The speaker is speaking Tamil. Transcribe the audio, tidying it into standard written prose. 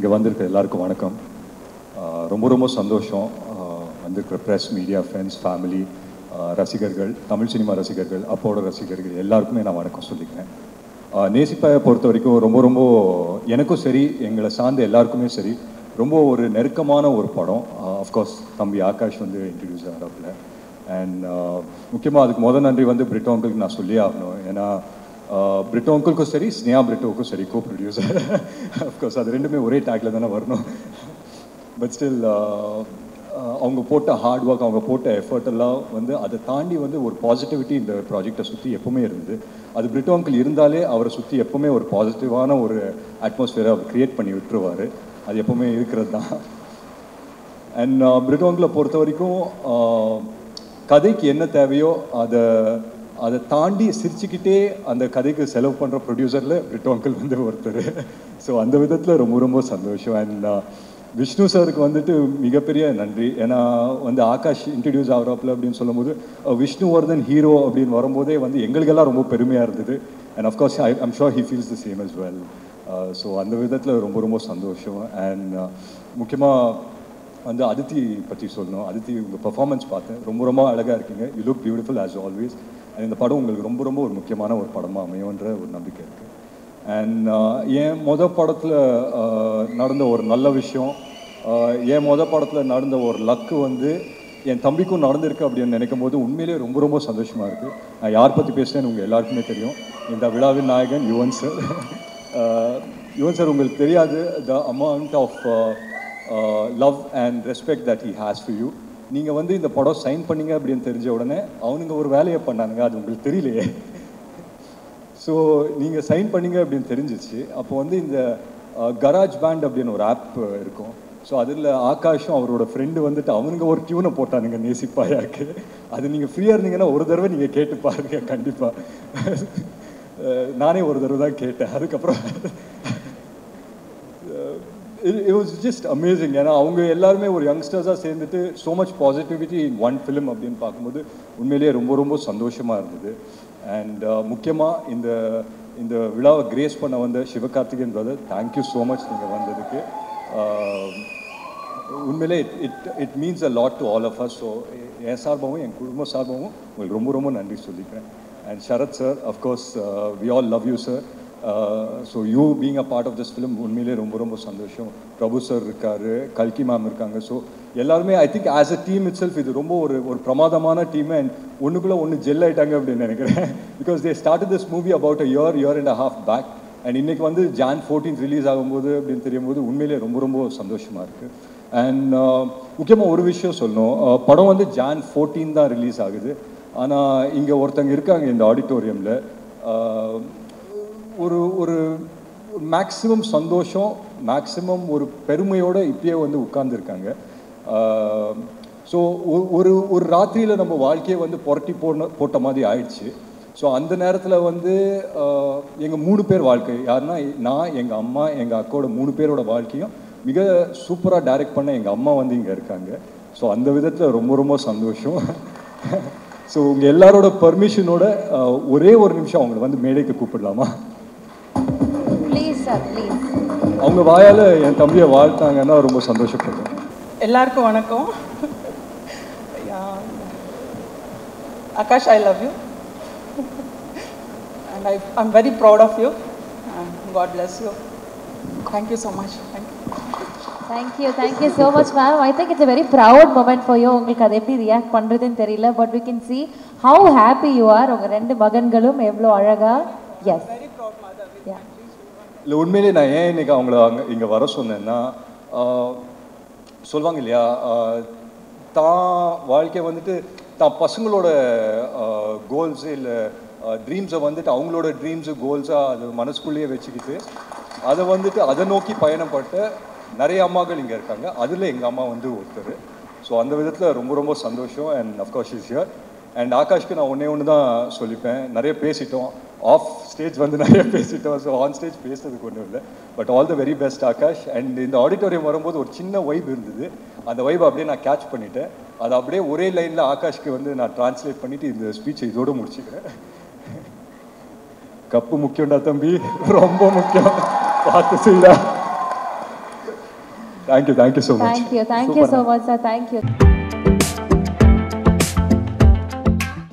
இங்கே வந்திருக்கிற எல்லாருக்கும் வணக்கம். ரொம்ப ரொம்ப சந்தோஷம். வந்திருக்கிற ப்ரெஸ், மீடியா, ஃப்ரெண்ட்ஸ், ஃபேமிலி, ரசிகர்கள், தமிழ் சினிமா ரசிகர்கள், அப்போட ரசிகர்கள் எல்லாருக்குமே நான் வணக்கம் சொல்லிக்கிறேன். நேசிப்பாயை பொறுத்த வரைக்கும் ரொம்ப ரொம்ப எனக்கும் சரி, எங்களை சார்ந்த எல்லாருக்குமே சரி, ரொம்ப ஒரு நெருக்கமான ஒரு படம். அஃப்கோர்ஸ் தம்பி ஆகாஷ் வந்து இன்ட்ரடியூஸ் ஆகிறாப்புல. அண்ட் முக்கியமாக அதுக்கு முதல் நன்றி வந்து பிரிட்டோ அங்கிளுக்கு நான் சொல்லியே ஆகணும். ஏன்னா பிரிட்டோ அங்கிளுக்கும் சரி, ஸ்னேஹா பிரிட்டோவுக்கும் சரி, கோ ப்ரொடியூசர். அஃப்கோர்ஸ் அது ரெண்டுமே ஒரே டேக்கில் தானே வரணும். பட் ஸ்டில் அவங்க போட்ட ஹார்ட் ஒர்க், அவங்க போட்ட எஃபர்ட் எல்லாம் வந்து அதை தாண்டி வந்து ஒரு பாசிட்டிவிட்டி இந்த ப்ராஜெக்டை சுற்றி எப்பவுமே இருந்தது. அது பிரிட்டோ அங்கிள் இருந்தாலே அவரை சுற்றி எப்பவுமே ஒரு பாசிட்டிவான ஒரு அட்மாஸ்ஃபியரை அவர் க்ரியேட் பண்ணி விட்டுருவார். அது எப்பவுமே இருக்கிறது தான். அண்ட் பிரிட்டோ அங்கிளை பொறுத்த வரைக்கும் கதைக்கு என்ன தேவையோ அதை தாண்டி சிரிச்சுக்கிட்டே அந்த கதைக்கு செலவு பண்ணுற ப்ரொடியூசரில் பிரிட்டோ அங்கிள் வந்து ஒருத்தர். ஸோ அந்த விதத்தில் ரொம்ப ரொம்ப சந்தோஷம். அண்ட் விஷ்ணு சாருக்கு வந்துட்டு மிகப்பெரிய நன்றி. ஏன்னா வந்து ஆகாஷ் இன்ட்ரடியூஸ் ஆகிறாப்புல அப்படின்னு சொல்லும்போது விஷ்ணுவர்தன் ஹீரோ அப்படின்னு வரும்போதே வந்து எங்களுக்கெல்லாம் ரொம்ப பெருமையாக இருந்தது. And of course I'm sure he feels the same as well. So அந்த விதத்தில் ரொம்ப ரொம்ப சந்தோஷம். அண்ட் முக்கியமாக வந்து அதித்தி பற்றி சொல்லணும். அதித்தி உங்கள் பர்ஃபார்மன்ஸ் பார்த்தேன், ரொம்ப ரொம்ப அழகாக இருக்கீங்க. You look beautiful as always. And இந்த படம் உங்களுக்கு ரொம்ப ரொம்ப ஒரு முக்கியமான ஒரு படமாக அமையுன்ற ஒரு நம்பிக்கை இருக்குது. அண்ட் என் படத்தில் நடந்த ஒரு நல்ல விஷயம், என் படத்தில் நடந்த ஒரு லக்கு வந்து என் தம்பிக்கும் நடந்திருக்கு அப்படின்னு நினைக்கும் போது உண்மையிலே ரொம்ப ரொம்ப சந்தோஷமாக இருக்குது. நான் யார் பற்றி பேசுகிறேன்னு உங்கள் எல்லாருக்குமே தெரியும். இந்த விழாவின் நாயகன் யுவன் சார். யுவன் சார், உங்களுக்கு தெரியாது the amount of love and respect that he has for you. நீங்கள் வந்து இந்த படம் சைன் பண்ணீங்க அப்படின்னு தெரிஞ்ச உடனே அவனுங்க ஒரு வேலையை பண்ணானுங்க, அது உங்களுக்கு தெரியலையே. ஸோ நீங்கள் சைன் பண்ணீங்க அப்படின்னு தெரிஞ்சிச்சு. அப்போ வந்து இந்த கராஜ் பேண்ட் அப்படின்னு ஒரு ஆப் இருக்கும். ஸோ அதில் ஆகாஷும் அவரோட ஃப்ரெண்டு வந்துட்டு அவனுங்க ஒரு டியூனை போட்டானுங்க நேசிப்பாயாக்கு. அது நீங்கள் ஃப்ரீயாக இருந்தீங்கன்னா ஒரு தடவை நீங்கள் கேட்டு பாருங்க. கண்டிப்பாக நானே ஒரு தடவை தான் கேட்டேன். அதுக்கப்புறம் it was just amazing. ஏன்னா அவங்க எல்லாருமே ஒரு யங்ஸ்டர்ஸாக சேர்ந்துட்டு so much positivity in one film அப்படின்னு பார்க்கும்போது உண்மையிலேயே ரொம்ப ரொம்ப சந்தோஷமாக இருந்தது. அண்ட் முக்கியமாக இந்த விழாவை கிரேஸ் பண்ண வந்த Sivakarthikeyan brother, thank you so much நீங்கள் வந்ததுக்கு. உண்மையிலே it means a lot to all of us. So என் சார்பாகவும் என் குடும்ப சார்பாகவும் உங்களுக்கு ரொம்ப ரொம்ப நன்றி சொல்லிக்கிறேன். And Sarath sir, of course we all love you sir. So you being a part of this film உண்மையிலே ரொம்ப ரொம்ப சந்தோஷம். பிரபு சார் இருக்கார், கல்கி மேம் இருக்காங்க. ஸோ எல்லாருமே I think as a team it self இது ரொம்ப ஒரு பிரமாதமான டீம். அண்ட் ஒன்றுக்குள்ளே ஒன்று ஜெல் ஆகிட்டாங்க அப்படின்னு நினைக்கிறேன். Because they started this movie about a year and a half back. And இன்றைக்கி வந்து Jan 14 ரிலீஸ் ஆகும்போது அப்படின்னு தெரியும் போது உண்மையிலே ரொம்ப ரொம்ப சந்தோஷமாக இருக்குது. அண்ட் முக்கியமாக ஒரு விஷயம் சொல்லணும், படம் வந்து Jan 14 தான் ரிலீஸ் ஆகுது. ஆனால் இங்கே ஒருத்தங்க இருக்காங்க இந்த ஆடிட்டோரியமில், ஒரு மேக்ஸிமம் சந்தோஷம், மேக்ஸிமம் ஒரு பெருமையோடு இப்பயே வந்து உட்கார்ந்துருக்காங்க. ஸோ ஒரு ராத்திரியில் நம்ம வாழ்க்கையை வந்து புரட்டி போட்ட மாதிரி ஆயிடுச்சு. ஸோ அந்த நேரத்தில் வந்து எங்கள் 3 பேர் வாழ்க்கை, யாருன்னா நான், எங்கள் அம்மா, எங்கள் அக்காவோட 3 பேரோட வாழ்க்கையும் மிக சூப்பராக டைரக்ட் பண்ண எங்கள் அம்மா வந்து இங்கே இருக்காங்க. ஸோ அந்த விதத்தில் ரொம்ப ரொம்ப சந்தோஷம். ஸோ உங்கள் எல்லாரோட பர்மிஷனோட ஒரே ஒரு நிமிஷம் அவங்களை வந்து மேடைக்கு கூப்பிடலாமா? அவங்க வாயால் என் தம்பியை வாழ்த்தாங்கன்னா ரொம்ப சந்தோஷப்படுறேன். எல்லாருக்கும் வணக்கம். Akash, I love you and I'm very proud of you and God bless you. Thank you so much. Thank you so much ma'am. I think it's a very proud moment for you. உங்களுக்கு அதை எப்படி ரியாக்ட் பண்ணுறதுன்னு தெரியல, but we can see how happy you are. உங்கள் 2 மகன்களும் எவ்வளோ அழகா. Yes, very proud mother. இல்லை உண்மையிலே நான் ஏன் இன்னைக்கு அவங்கள இங்கே வர சொன்னேன்னா, சொல்லுவாங்க இல்லையா, தான் வாழ்க்கையை வந்துட்டு தான் பசங்களோட கோல்ஸு இல்லை ட்ரீம்ஸை வந்துட்டு அவங்களோட ட்ரீம்ஸு கோல்ஸாக அது மனசுக்குள்ளேயே வச்சுக்கிட்டு அதை வந்துட்டு அதை நோக்கி பயணப்பட்ட நிறைய அம்மாக்கள் இங்கே இருக்காங்க. அதில் எங்கள் அம்மா வந்து ஒருத்தர். ஸோ அந்த விதத்தில் ரொம்ப ரொம்ப சந்தோஷம். And of course is here. And ஆகாஷ்க்கு நான் ஒன்று தான் சொல்லிப்பேன், நிறைய பேசிட்டோம், ஆஃப் ஸ்டேஜ் வந்து நிறைய பேசிட்டோம். ஸோ ஆன் ஸ்டேஜ் பேசுறதுக்கு ஒன்றும் இல்லை. But all the very best Akash. And இந்த ஆடிட்டோரியம் வரும்போது ஒரு சின்ன வைப் இருந்தது, அந்த வைப் அப்படியே நான் கேட்ச் பண்ணிட்டேன். அதை அப்படியே ஒரே லைனில் ஆகாஷ்க்கு வந்து நான் டிரான்ஸ்லேட் பண்ணிவிட்டு இந்த ஸ்பீச்சை இதோடு முடிச்சுக்கிறேன். கப்பு முக்கியம்டா தம்பி, ரொம்ப முக்கியம், பார்த்து செய்யல. Thank you so much thank you so much sir thank you